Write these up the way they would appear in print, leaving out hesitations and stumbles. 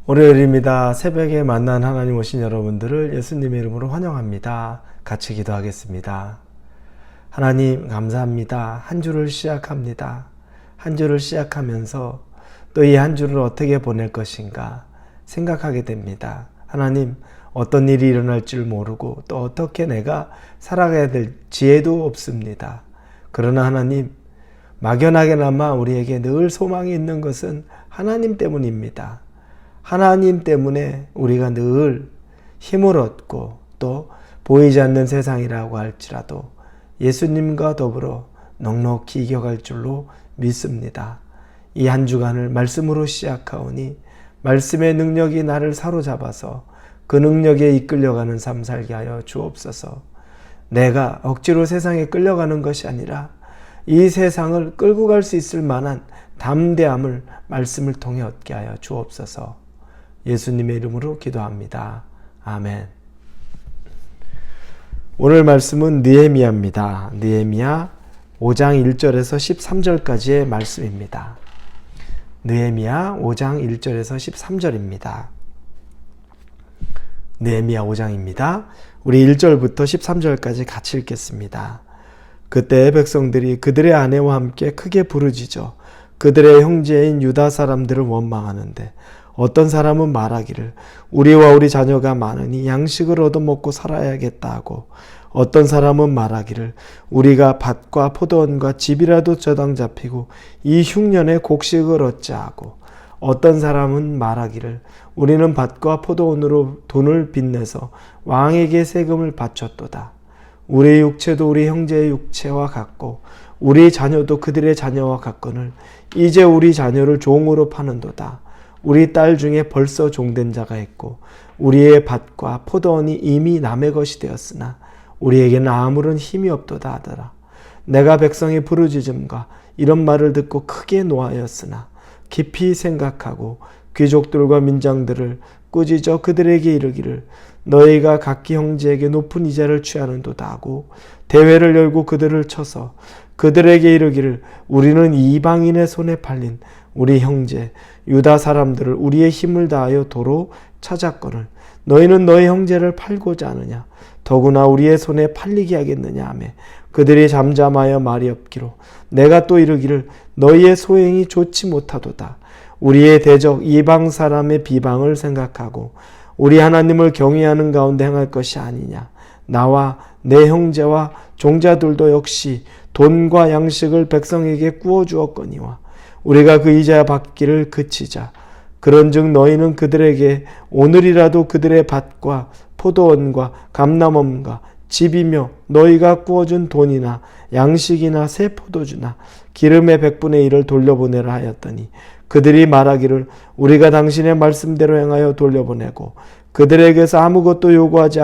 월요일입니다. 새벽에 만난 하나님 오신 여러분들을 예수님의 이름으로 환영합니다. 같이 기도하겠습니다. 하나님 감사합니다. 한 주를 시작합니다. 한 주를 시작하면서 또 이 한 주를 어떻게 보낼 것인가 생각하게 됩니다. 하나님, 어떤 일이 일어날 줄 모르고 또 어떻게 내가 살아가야 될 지혜도 없습니다. 그러나 하나님, 막연하게나마 우리에게 늘 소망이 있는 것은 하나님 때문입니다. 하나님 때문에 우리가 늘 힘을 얻고 또 보이지 않는 세상이라고 할지라도 예수님과 더불어 넉넉히 이겨갈 줄로 믿습니다. 이 한 주간을 말씀으로 시작하오니 말씀의 능력이 나를 사로잡아서 그 능력에 이끌려가는 삶 살게 하여 주옵소서. 내가 억지로 세상에 끌려가는 것이 아니라 이 세상을 끌고 갈 수 있을 만한 담대함을 말씀을 통해 얻게 하여 주옵소서. 예수님의 이름으로 기도합니다. 아멘. 오늘 말씀은 느헤미야입니다. 느헤미야 5장 1절에서 13절까지의 말씀입니다. 느헤미야 5장 1절에서 13절입니다. 느헤미야 5장입니다. 우리 1절부터 13절까지 같이 읽겠습니다. 그때 백성들이 그들의 아내와 함께 크게 부르짖어 그들의 형제인 유다 사람들을 원망하는데 어떤 사람은 말하기를 우리와 우리 자녀가 많으니 양식을 얻어먹고 살아야겠다 하고, 어떤 사람은 말하기를 우리가 밭과 포도원과 집이라도 저당 잡히고 이 흉년에 곡식을 얻자 하고, 어떤 사람은 말하기를 우리는 밭과 포도원으로 돈을 빚내서 왕에게 세금을 바쳤도다. 우리의 육체도 우리 형제의 육체와 같고 우리 자녀도 그들의 자녀와 같거늘 이제 우리 자녀를 종으로 파는도다. 우리 딸 중에 벌써 종된 자가 있고 우리의 밭과 포도원이 이미 남의 것이 되었으나 우리에게는 아무런 힘이 없도다 하더라. 내가 백성의 부르짖음과 이런 말을 듣고 크게 노하였으나 깊이 생각하고 귀족들과 민장들을 꾸짖어 그들에게 이르기를 너희가 각기 형제에게 높은 이자를 취하는도다 하고 대회를 열고 그들을 쳐서 그들에게 이르기를 우리는 이방인의 손에 팔린 우리 형제 유다 사람들을 우리의 힘을 다하여 도로 찾았거늘 너희는 너희 형제를 팔고자 하느냐? 더구나 우리의 손에 팔리게 하겠느냐 하며 그들이 잠잠하여 말이 없기로 내가 또 이르기를 너희의 소행이 좋지 못하도다. 우리의 대적 이방 사람의 비방을 생각하고 우리 하나님을 경외하는 가운데 행할 것이 아니냐. 나와 내 형제와 종자들도 역시 돈과 양식을 백성에게 구워 주었거니와 우리가 그 이자 받기를 그치자. 그런즉 너희는 그들에게 오늘이라도 그들의 밭과 포도원과 감람원과 집이며 너희가 구워준 돈이나 양식이나 새 포도주나 기름의 100분의 1을 돌려보내라 하였더니 그들이 말하기를 우리가 당신의 말씀대로 행하여 돌려보내고 그들에게서 아무것도 요구하지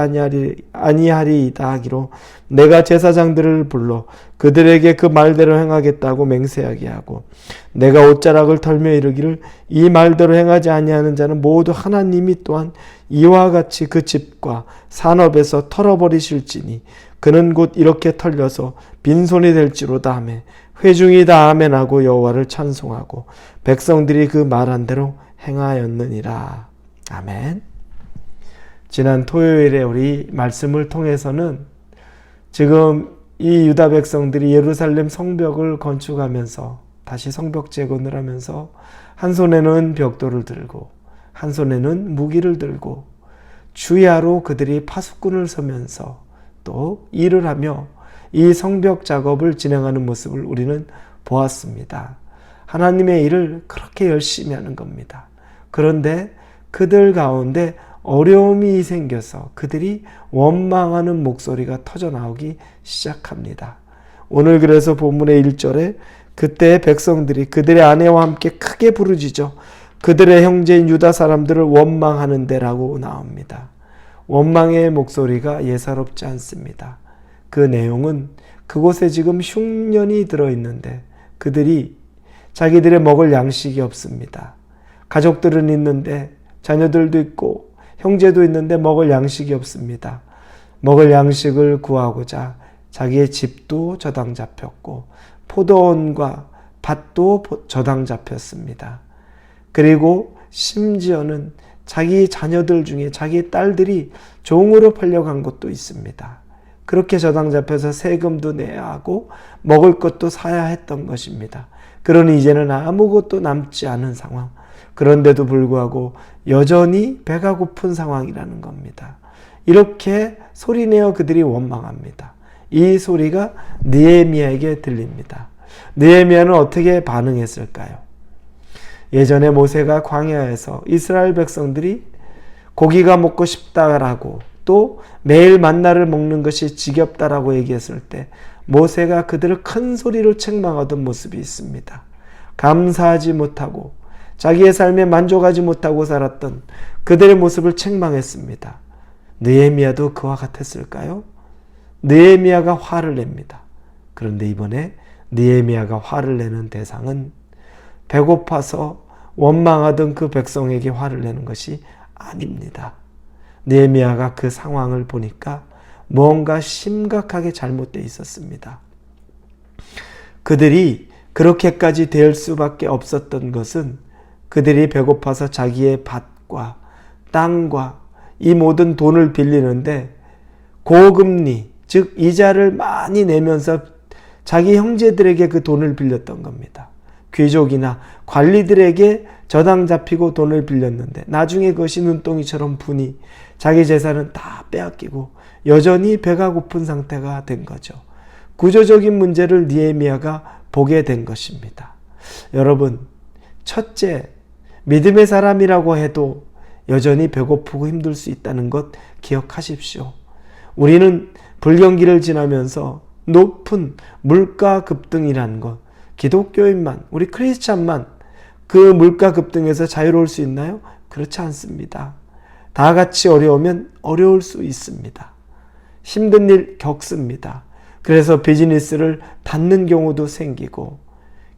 아니하리이다 하기로 내가 제사장들을 불러 그들에게 그 말대로 행하겠다고 맹세하게 하고 내가 옷자락을 털며 이르기를 이 말대로 행하지 아니하는 자는 모두 하나님이 또한 이와 같이 그 집과 산업에서 털어버리실지니 그는 곧 이렇게 털려서 빈손이 될지로다 하매 회중이 다 아멘하고 여호와를 찬송하고 백성들이 그 말한 대로 행하였느니라. 아멘. 지난 토요일에 우리 말씀을 통해서는 지금 이 유다 백성들이 예루살렘 성벽을 건축하면서 다시 성벽 재건을 하면서 한 손에는 벽돌을 들고 한 손에는 무기를 들고 주야로 그들이 파수꾼을 서면서 또 일을 하며 이 성벽 작업을 진행하는 모습을 우리는 보았습니다. 하나님의 일을 그렇게 열심히 하는 겁니다. 그런데 그들 가운데 어려움이 생겨서 그들이 원망하는 목소리가 터져나오기 시작합니다. 오늘 그래서 본문의 1절에 그때 백성들이 그들의 아내와 함께 크게 부르짖어 그들의 형제인 유다 사람들을 원망하는데 라고 나옵니다. 원망의 목소리가 예사롭지 않습니다. 그 내용은 그곳에 지금 흉년이 들어있는데 그들이 자기들의 먹을 양식이 없습니다. 가족들은 있는데 자녀들도 있고 형제도 있는데 먹을 양식이 없습니다. 먹을 양식을 구하고자 자기의 집도 저당 잡혔고 포도원과 밭도 저당 잡혔습니다. 그리고 심지어는 자기 자녀들 중에 자기 딸들이 종으로 팔려간 것도 있습니다. 그렇게 저당 잡혀서 세금도 내야 하고 먹을 것도 사야 했던 것입니다. 그러니 이제는 아무것도 남지 않은 상황. 그런데도 불구하고 여전히 배가 고픈 상황이라는 겁니다. 이렇게 소리내어 그들이 원망합니다. 이 소리가 느헤미야에게 들립니다. 느헤미야는 어떻게 반응했을까요? 예전에 모세가 광야에서 이스라엘 백성들이 고기가 먹고 싶다라고 또 매일 만나를 먹는 것이 지겹다라고 얘기했을 때 모세가 그들을 큰 소리로 책망하던 모습이 있습니다. 감사하지 못하고 자기의 삶에 만족하지 못하고 살았던 그들의 모습을 책망했습니다. 느헤미야도 그와 같았을까요? 느헤미야가 화를 냅니다. 그런데 이번에 느헤미야가 화를 내는 대상은 배고파서 원망하던 그 백성에게 화를 내는 것이 아닙니다. 느헤미야가 그 상황을 보니까 뭔가 심각하게 잘못되어 있었습니다. 그들이 그렇게까지 될 수밖에 없었던 것은 그들이 배고파서 자기의 밭과 땅과 이 모든 돈을 빌리는데 고금리, 즉 이자를 많이 내면서 자기 형제들에게 그 돈을 빌렸던 겁니다. 귀족이나 관리들에게 저당 잡히고 돈을 빌렸는데 나중에 그것이 눈덩이처럼 분이 자기 재산은 다 빼앗기고 여전히 배가 고픈 상태가 된 거죠. 구조적인 문제를 느헤미야가 보게 된 것입니다. 여러분, 첫째, 믿음의 사람이라고 해도 여전히 배고프고 힘들 수 있다는 것 기억하십시오. 우리는 불경기를 지나면서 높은 물가 급등이라는 것, 기독교인만, 우리 크리스찬만 그 물가 급등에서 자유로울 수 있나요? 그렇지 않습니다. 다 같이 어려우면 어려울 수 있습니다. 힘든 일 겪습니다. 그래서 비즈니스를 닫는 경우도 생기고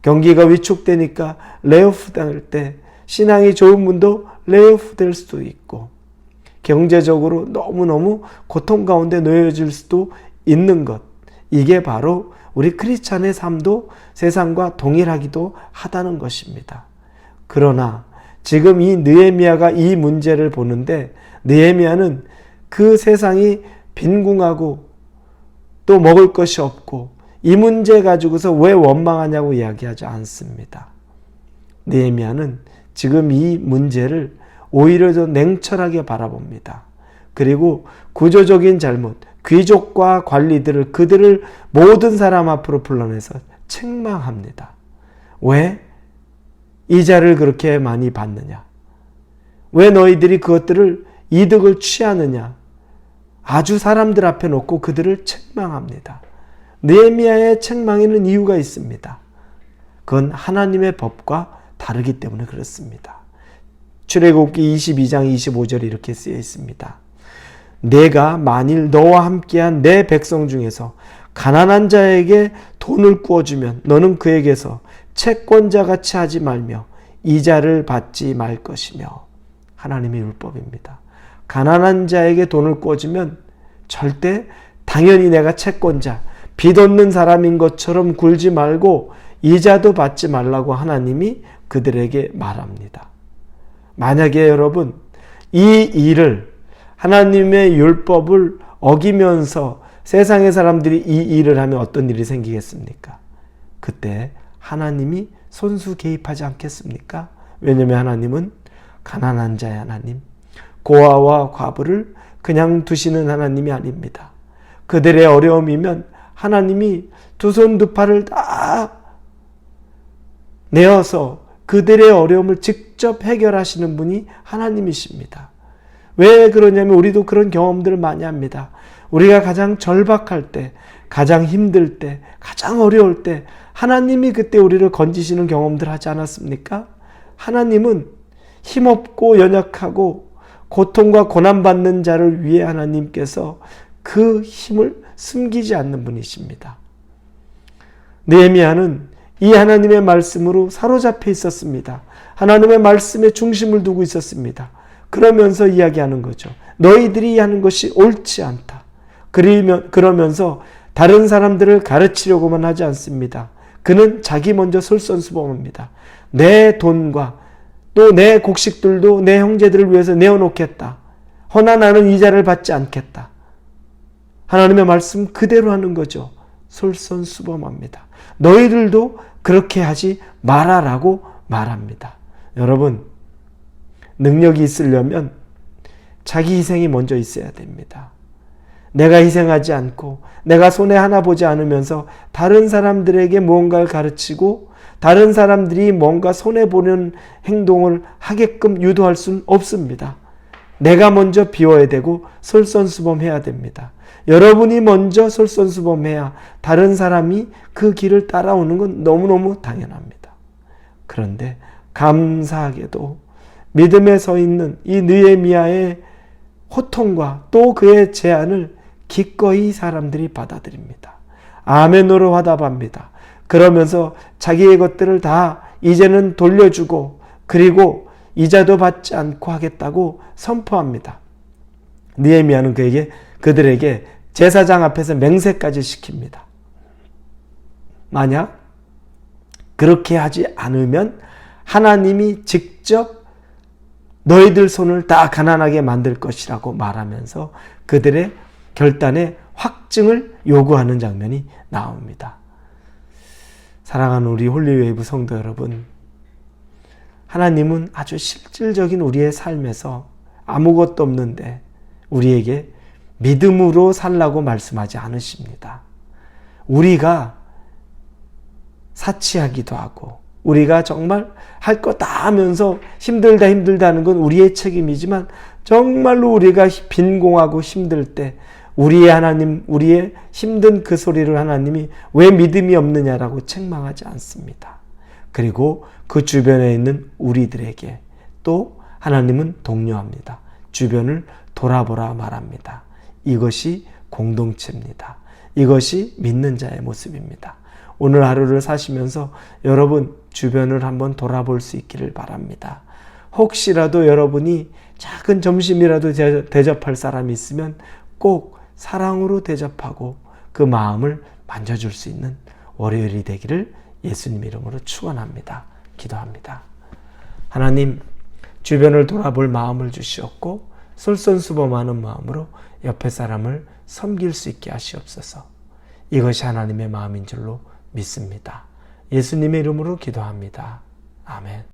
경기가 위축되니까 레이오프 당할 때 신앙이 좋은 분도 레이오프 될 수도 있고 경제적으로 너무너무 고통 가운데 놓여질 수도 있는 것. 이게 바로 우리 크리스찬의 삶도 세상과 동일하기도 하다는 것입니다. 그러나 지금 이 느헤미야가 이 문제를 보는데 느헤미야는 그 세상이 빈궁하고 또 먹을 것이 없고 이 문제 가지고서 왜 원망하냐고 이야기하지 않습니다. 느헤미야는 지금 이 문제를 오히려 더 냉철하게 바라봅니다. 그리고 구조적인 잘못, 귀족과 관리들을 그들을 모든 사람 앞으로 불러내서 책망합니다. 왜 이자를 그렇게 많이 받느냐? 왜 너희들이 그것들을 이득을 취하느냐? 아주 사람들 앞에 놓고 그들을 책망합니다. 느헤미야의 책망에는 이유가 있습니다. 그건 하나님의 법과 다르기 때문에 그렇습니다. 출애굽기 22장 25절에 이렇게 쓰여 있습니다. 내가 만일 너와 함께한 내 백성 중에서 가난한 자에게 돈을 구워주면 너는 그에게서 채권자같이 하지 말며 이자를 받지 말 것이며 하나님의 율법입니다. 가난한 자에게 돈을 구워주면 절대 당연히 내가 채권자, 빚 없는 사람인 것처럼 굴지 말고 이자도 받지 말라고 하나님이 그들에게 말합니다. 만약에 여러분 이 일을 하나님의 율법을 어기면서 세상의 사람들이 이 일을 하면 어떤 일이 생기겠습니까? 그때 하나님이 손수 개입하지 않겠습니까? 왜냐하면 하나님은 가난한 자의 하나님, 고아와 과부를 그냥 두시는 하나님이 아닙니다. 그들의 어려움이면 하나님이 두 손 두 팔을 다 내어서 그들의 어려움을 직접 해결하시는 분이 하나님이십니다. 왜 그러냐면 우리도 그런 경험들을 많이 합니다. 우리가 가장 절박할 때, 가장 힘들 때, 가장 어려울 때 하나님이 그때 우리를 건지시는 경험들 하지 않았습니까? 하나님은 힘없고 연약하고 고통과 고난받는 자를 위해 하나님께서 그 힘을 숨기지 않는 분이십니다. 느헤미야는 이 하나님의 말씀으로 사로잡혀 있었습니다. 하나님의 말씀에 중심을 두고 있었습니다. 그러면서 이야기하는 거죠. 너희들이 하는 것이 옳지 않다. 그러면서 다른 사람들을 가르치려고만 하지 않습니다. 그는 자기 먼저 솔선수범합니다. 내 돈과 또 내 곡식들도 내 형제들을 위해서 내어놓겠다. 허나 나는 이자를 받지 않겠다. 하나님의 말씀 그대로 하는 거죠. 솔선수범합니다. 너희들도 그렇게 하지 말아라고 말합니다. 여러분, 능력이 있으려면 자기 희생이 먼저 있어야 됩니다. 내가 희생하지 않고 내가 손해 하나 보지 않으면서 다른 사람들에게 무언가를 가르치고 다른 사람들이 뭔가 손해보는 행동을 하게끔 유도할 수는 없습니다. 내가 먼저 비워야 되고 솔선수범해야 됩니다. 여러분이 먼저 솔선수범해야 다른 사람이 그 길을 따라오는 건 너무너무 당연합니다. 그런데 감사하게도 믿음에 서 있는 이 느헤미야의 호통과 또 그의 제안을 기꺼이 사람들이 받아들입니다. 아멘으로 화답합니다. 그러면서 자기의 것들을 다 이제는 돌려주고 그리고 이자도 받지 않고 하겠다고 선포합니다. 느헤미야는 그들에게 제사장 앞에서 맹세까지 시킵니다. 만약 그렇게 하지 않으면 하나님이 직접 너희들 손을 다 가난하게 만들 것이라고 말하면서 그들의 결단의 확증을 요구하는 장면이 나옵니다. 사랑하는 우리 홀리웨이브 성도 여러분, 하나님은 아주 실질적인 우리의 삶에서 아무것도 없는데 우리에게 믿음으로 살라고 말씀하지 않으십니다. 우리가 사치하기도 하고 우리가 정말 할 거 다 하면서 힘들다 하는 건 우리의 책임이지만 정말로 우리가 빈공하고 힘들 때 우리의 하나님, 우리의 힘든 그 소리를 하나님이 왜 믿음이 없느냐라고 책망하지 않습니다. 그리고 그 주변에 있는 우리들에게 또 하나님은 독려합니다. 주변을 돌아보라 말합니다. 이것이 공동체입니다. 이것이 믿는 자의 모습입니다. 오늘 하루를 사시면서 여러분 주변을 한번 돌아볼 수 있기를 바랍니다. 혹시라도 여러분이 작은 점심이라도 대접할 사람이 있으면 꼭 사랑으로 대접하고 그 마음을 만져줄 수 있는 월요일이 되기를 예수님 이름으로 축원합니다. 기도합니다. 하나님, 주변을 돌아볼 마음을 주시었고 솔선수범하는 마음으로 옆에 사람을 섬길 수 있게 하시옵소서. 이것이 하나님의 마음인 줄로 믿습니다. 예수님의 이름으로 기도합니다. 아멘.